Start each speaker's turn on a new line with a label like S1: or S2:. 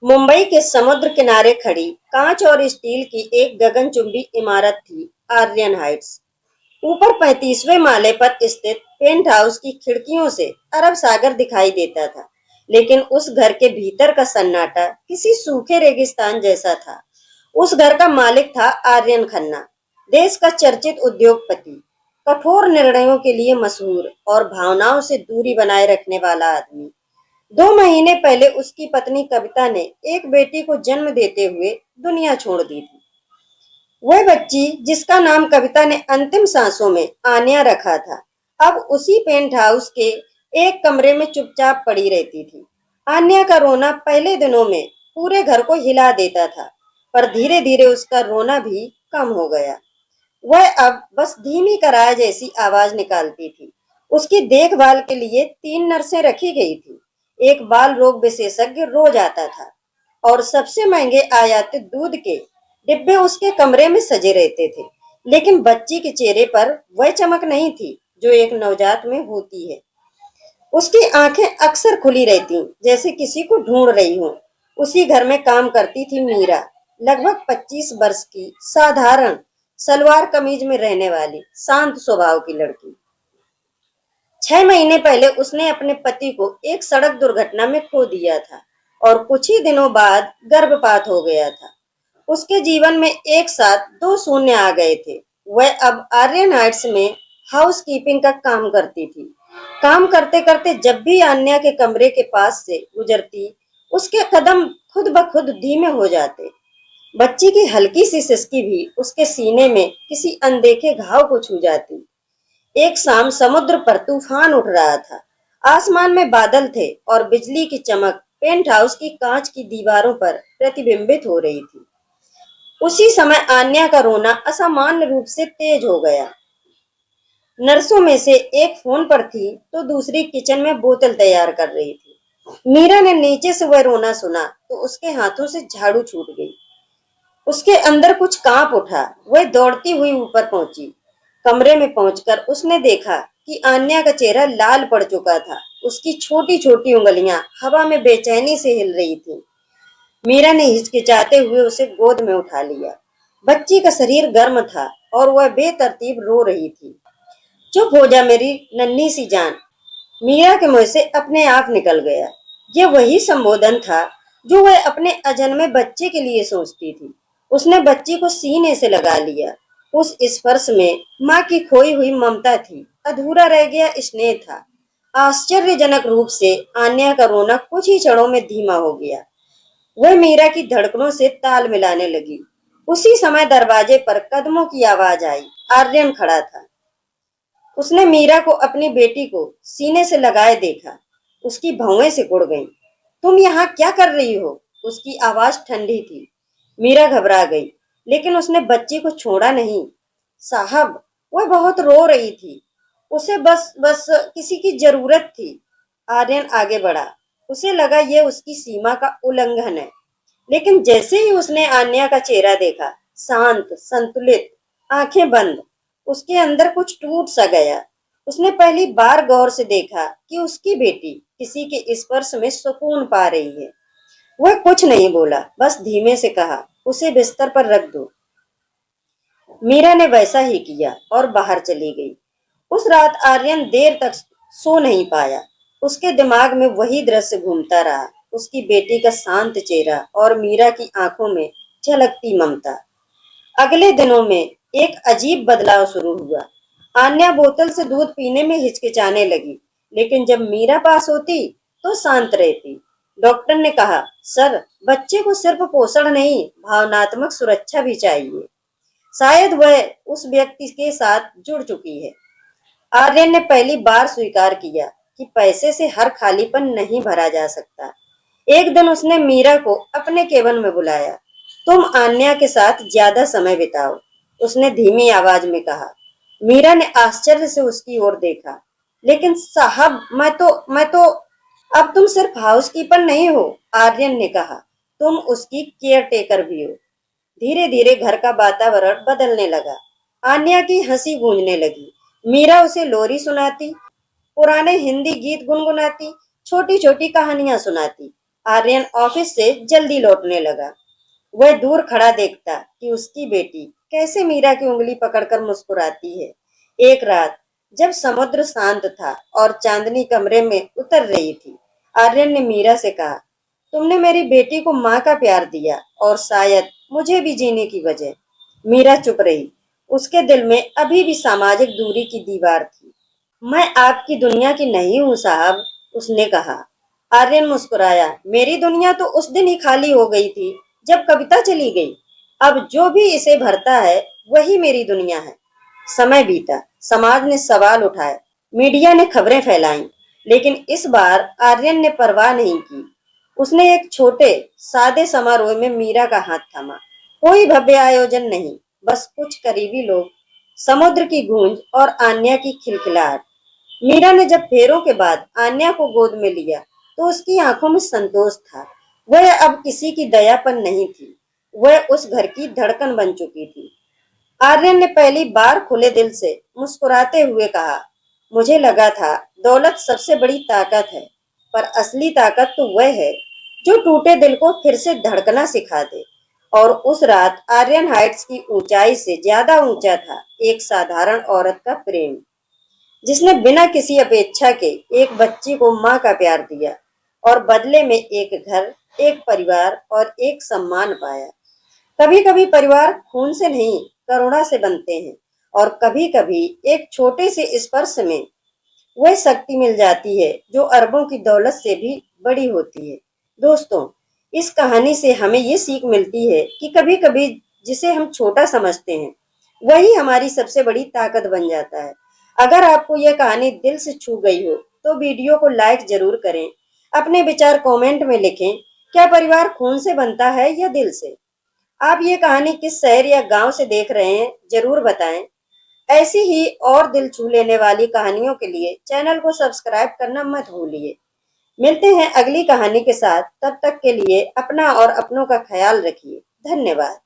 S1: मुंबई के समुद्र किनारे खड़ी कांच और स्टील की एक गगनचुंबी इमारत थी आर्यन हाइट्स। ऊपर 35वें माले पर स्थित पेंट हाउस की खिड़कियों से अरब सागर दिखाई देता था, लेकिन उस घर के भीतर का सन्नाटा किसी सूखे रेगिस्तान जैसा था। उस घर का मालिक था आर्यन खन्ना, देश का चर्चित उद्योगपति, कठोर निर्णयों के लिए मशहूर और भावनाओं से दूरी बनाए रखने वाला आदमी। 2 महीने पहले उसकी पत्नी कविता ने एक बेटी को जन्म देते हुए दुनिया छोड़ दी थी। वह बच्ची जिसका नाम कविता ने अंतिम सांसों में आन्या रखा था, अब उसी पेंट हाउस के एक कमरे में चुपचाप पड़ी रहती थी। आन्या का रोना पहले दिनों में पूरे घर को हिला देता था, पर धीरे धीरे उसका रोना भी कम हो गया। वह अब बस धीमी कराह जैसी आवाज निकालती थी। उसकी देखभाल के लिए 3 नर्सें रखी गई थी। एक बाल रोग विशेषज्ञ रोज आता था और सबसे महंगे आयातित दूध के डिब्बे उसके कमरे में सजे रहते थे। लेकिन बच्ची के चेहरे पर वह चमक नहीं थी जो एक नवजात में होती है। उसकी आंखें अक्सर खुली रहती, जैसे किसी को ढूंढ रही हो। उसी घर में काम करती थी मीरा, लगभग 25 वर्ष की, साधारण सलवार कमीज में रहने वाली शांत स्वभाव की लड़की। 6 महीने पहले उसने अपने पति को एक सड़क दुर्घटना में खो दिया था और कुछ ही दिनों बाद गर्भपात हो गया था। उसके जीवन में एक साथ 2 शून्य आ गए थे। वह अब आर्यन हाइट्स में हाउस कीपिंग का काम करती थी। काम करते करते जब भी आन्या के कमरे के पास से गुजरती, उसके कदम खुद ब खुद धीमे हो जाते। बच्ची की हल्की सी सिसकी भी उसके सीने में किसी अनदेखे घाव को छू जाती। एक शाम समुद्र पर तूफान उठ रहा था। आसमान में बादल थे और बिजली की चमक पेंट हाउस की कांच की दीवारों पर प्रतिबिंबित हो रही थी। उसी समय आन्या का रोना असामान्य रूप से तेज हो गया। नर्सों में से एक फोन पर थी तो दूसरी किचन में बोतल तैयार कर रही थी। मीरा ने नीचे से वह रोना सुना तो उसके हाथों से झाड़ू छूट गई। उसके अंदर कुछ कांप उठा। वह दौड़ती हुई ऊपर पहुंची। कमरे में पहुंचकर उसने देखा कि आन्या का चेहरा लाल पड़ चुका था। उसकी छोटी छोटी उंगलियां हवा में बेचैनी से हिल रही थीं। मीरा ने हिचकिचाते हुए उसे गोद में उठा लिया। बच्ची का शरीर गर्म था और वह बेतरतीब रो रही थी। चुप हो जा मेरी नन्ही सी जान, मीरा के मुंह से अपने आप निकल गया। ये वही संबोधन था जो वह अपने अजन्मे बच्चे के लिए सोचती थी। उसने बच्ची को सीने से लगा लिया। उस स्पर्श में माँ की खोई हुई ममता थी, अधूरा रह गया स्नेह था। आश्चर्यजनक रूप से आन्या का रोना कुछ ही क्षणों में धीमा हो गया। वह मीरा की धड़कनों से ताल मिलाने लगी। उसी समय दरवाजे पर कदमों की आवाज आई। आर्यन खड़ा था। उसने मीरा को अपनी बेटी को सीने से लगाए देखा। उसकी भौहें सिकुड़ गईं। तुम यहाँ क्या कर रही हो? उसकी आवाज ठंडी थी। मीरा घबरा गई, लेकिन उसने बच्ची को छोड़ा नहीं। साहब, वह बहुत रो रही थी। उसे बस बस किसी की जरूरत थी। आर्यन आगे बढ़ा। उसे लगा यह उसकी सीमा का उल्लंघन है, लेकिन जैसे ही उसने आन्या का चेहरा देखा, शांत, संतुलित, आंखें बंद, उसके अंदर कुछ टूट सा गया। उसने पहली बार गौर से देखा कि उसकी बेटी किसी के स्पर्श में सुकून पा रही है। वह कुछ नहीं बोला, बस धीमे से कहा, उसे बिस्तर पर रख दो। मीरा ने वैसा ही किया और बाहर चली गई। उस रात आर्यन देर तक सो नहीं पाया। उसके दिमाग में वही दृश्य घूमता रहा, उसकी बेटी का शांत चेहरा और मीरा की आंखों में झलकती ममता। अगले दिनों में एक अजीब बदलाव शुरू हुआ। आन्या बोतल से दूध पीने में हिचकिचाने लगी, लेकिन जब मीरा पास होती तो शांत रहती। डॉक्टर ने कहा, सर, बच्चे को सिर्फ पोषण नहीं, भावनात्मक सुरक्षा भी चाहिए। शायद वह उस व्यक्ति के साथ जुड़ चुकी है। आर्यन ने पहली बार स्वीकार किया कि पैसे से हर खालीपन नहीं भरा जा सकता। एक दिन उसने मीरा को अपने केबिन में बुलाया। तुम आन्या के साथ ज्यादा समय बिताओ, उसने धीमी आवाज में कहा। मीरा ने आश्चर्य से उसकी ओर देखा। लेकिन साहब, मैं तो अब तुम सिर्फ हाउसकीपर नहीं हो, आर्यन ने कहा, तुम उसकी केयर टेकर भी हो। धीरे धीरे घर का वातावरण बदलने लगा। आन्या की हंसी गूंजने लगी। मीरा उसे लोरी सुनाती, पुराने हिंदी गीत गुनगुनाती, छोटी छोटी कहानियां सुनाती। आर्यन ऑफिस से जल्दी लौटने लगा। वह दूर खड़ा देखता कि उसकी बेटी कैसे मीरा की उंगली पकड़कर मुस्कुराती है। एक रात जब समुद्र शांत था और चांदनी कमरे में उतर रही थी, आर्यन ने मीरा से कहा, तुमने मेरी बेटी को माँ का प्यार दिया और शायद मुझे भी जीने की वजह। मीरा चुप रही। उसके दिल में अभी भी सामाजिक दूरी की दीवार थी। मैं आपकी दुनिया की नहीं हूँ साहब, उसने कहा। आर्यन मुस्कुराया। मेरी दुनिया तो उस दिन ही खाली हो गई थी जब कविता चली गई। अब जो भी इसे भरता है वही मेरी दुनिया है। समय बीता, समाज ने सवाल उठाए, मीडिया ने खबरें फैलाई, लेकिन इस बार आर्यन ने परवाह नहीं की। उसने एक छोटे सादे समारोह में मीरा का हाथ थामा। कोई भव्य आयोजन नहीं, बस कुछ करीबी लोग, समुद्र की गूंज और आन्या की खिलखिलाहट। मीरा ने जब फेरों के बाद आन्या को गोद में लिया तो उसकी आंखों में संतोष था। वह अब किसी की दया पर नहीं थी, वह उस घर की धड़कन बन चुकी थी। आर्यन ने पहली बार खुले दिल से मुस्कुराते हुए कहा, मुझे लगा था दौलत सबसे बड़ी ताकत है, पर असली ताकत तो वह है जो टूटे दिल को फिर से धड़कना सिखा दे। और उस रात आर्यन हाइट्स की ऊंचाई से ज्यादा ऊंचा था एक साधारण औरत का प्रेम, जिसने बिना किसी अपेक्षा के एक बच्ची को माँ का प्यार दिया और बदले में एक घर, एक परिवार और एक सम्मान पाया। कभी कभी परिवार खून से नहीं, करुणा से बनते हैं, और कभी कभी एक छोटे से स्पर्श में वह शक्ति मिल जाती है जो अरबों की दौलत से भी बड़ी होती है। दोस्तों, इस कहानी से हमें ये सीख मिलती है कि कभी कभी जिसे हम छोटा समझते हैं वही हमारी सबसे बड़ी ताकत बन जाता है। अगर आपको यह कहानी दिल से छू गई हो तो वीडियो को लाइक जरूर करें। अपने विचार कमेंट में लिखें। क्या परिवार खून से बनता है या दिल से? आप ये कहानी किस शहर या गांव से देख रहे हैं, जरूर बताएं। ऐसी ही और दिल छू लेने वाली कहानियों के लिए चैनल को सब्सक्राइब करना मत भूलिए। मिलते हैं अगली कहानी के साथ, तब तक के लिए अपना और अपनों का ख्याल रखिए। धन्यवाद।